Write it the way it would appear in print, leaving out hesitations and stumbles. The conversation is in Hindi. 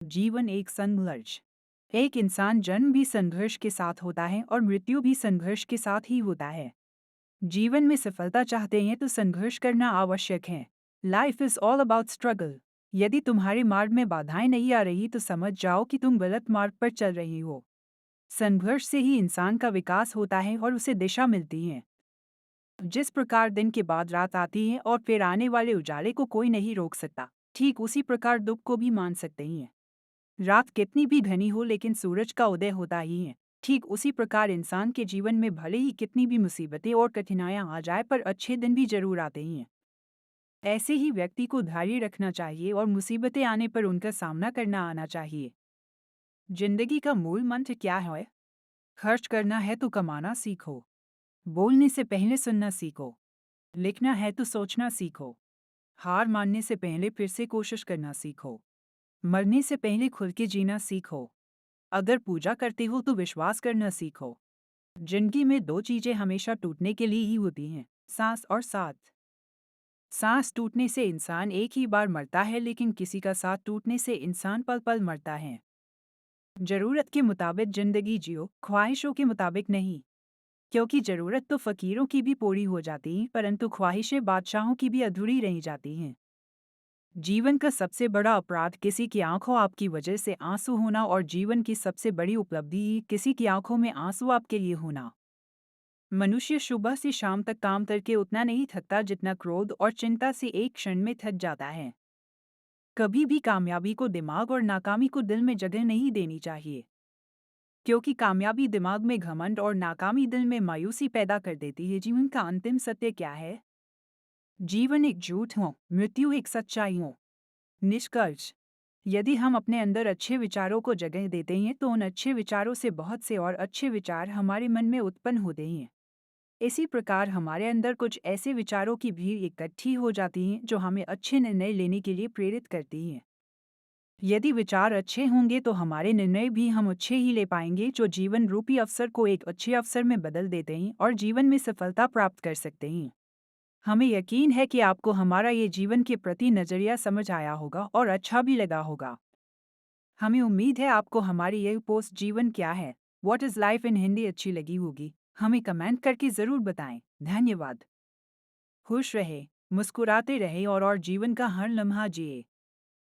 जीवन एक संघर्ष। एक इंसान जन्म भी संघर्ष के साथ होता है और मृत्यु भी संघर्ष के साथ ही होता है। जीवन में सफलता चाहते हैं तो संघर्ष करना आवश्यक है। Life is all about struggle. यदि तुम्हारे मार्ग में बाधाएं नहीं आ रही तो समझ जाओ कि तुम गलत मार्ग पर चल रही हो। संघर्ष से ही इंसान का विकास होता है और उसे दिशा मिलती है। जिस प्रकार दिन के बाद रात आती है और फिर आने वाले उजाले को कोई नहीं रोक सकता, ठीक उसी प्रकार दुख को भी मान सकते हैं। रात कितनी भी घनी हो लेकिन सूरज का उदय होता ही है। ठीक उसी प्रकार इंसान के जीवन में भले ही कितनी भी मुसीबतें और कठिनाइयां आ जाए पर अच्छे दिन भी जरूर आते ही हैं। ऐसे ही व्यक्ति को धैर्य रखना चाहिए और मुसीबतें आने पर उनका सामना करना आना चाहिए। जिंदगी का मूल मंत्र क्या है? खर्च करना है तो कमाना सीखो। बोलने से पहले सुनना सीखो। लिखना है तो सोचना सीखो। हार मानने से पहले फिर से कोशिश करना सीखो। मरने से पहले खुल के जीना सीखो। अगर पूजा करते हो तो विश्वास करना सीखो। जिंदगी में दो चीजें हमेशा टूटने के लिए ही होती हैं, सांस और साथ। सांस टूटने से इंसान एक ही बार मरता है लेकिन किसी का साथ टूटने से इंसान पल पल मरता है। जरूरत के मुताबिक जिंदगी जियो, ख्वाहिशों के मुताबिक नहीं। क्योंकि जरूरत तो फकीरों की भी पूरी हो जाती है परंतु ख्वाहिशें बादशाहों की भी अधूरी रह जाती हैं। जीवन का सबसे बड़ा अपराध किसी की आंखों आपकी वजह से आंसू होना और जीवन की सबसे बड़ी उपलब्धि किसी की आंखों में आंसू आपके लिए होना। मनुष्य सुबह से शाम तक काम करके उतना नहीं थकता जितना क्रोध और चिंता से एक क्षण में थक जाता है। कभी भी कामयाबी को दिमाग और नाकामी को दिल में जगह नहीं देनी चाहिए। क्योंकि कामयाबी दिमाग में घमंड और नाकामी दिल में मायूसी पैदा कर देती है। जीवन का अंतिम सत्य क्या है? जीवन एक झूठ हो, मृत्यु एक सच्चाई हो। निष्कर्ष, यदि हम अपने अंदर अच्छे विचारों को जगह देते हैं तो उन अच्छे विचारों से बहुत से और अच्छे विचार हमारे मन में उत्पन्न होते हैं। इसी प्रकार हमारे अंदर कुछ ऐसे विचारों की भीड़ इकट्ठी हो जाती है जो हमें अच्छे निर्णय लेने के लिए प्रेरित करती हैं। यदि विचार अच्छे होंगे तो हमारे निर्णय भी हम अच्छे ही ले पाएंगे जो जीवन रूपी अवसर को एक अच्छे अवसर में बदल देते हैं और जीवन में सफलता प्राप्त कर सकते हैं। हमें यकीन है कि आपको हमारा ये जीवन के प्रति नजरिया समझ आया होगा और अच्छा भी लगा होगा। हमें उम्मीद है आपको हमारी यह पोस्ट जीवन क्या है, what is life in Hindi अच्छी लगी होगी। हमें कमेंट करके जरूर बताएं। धन्यवाद। खुश रहे, मुस्कुराते रहे और जीवन का हर लम्हा जिए।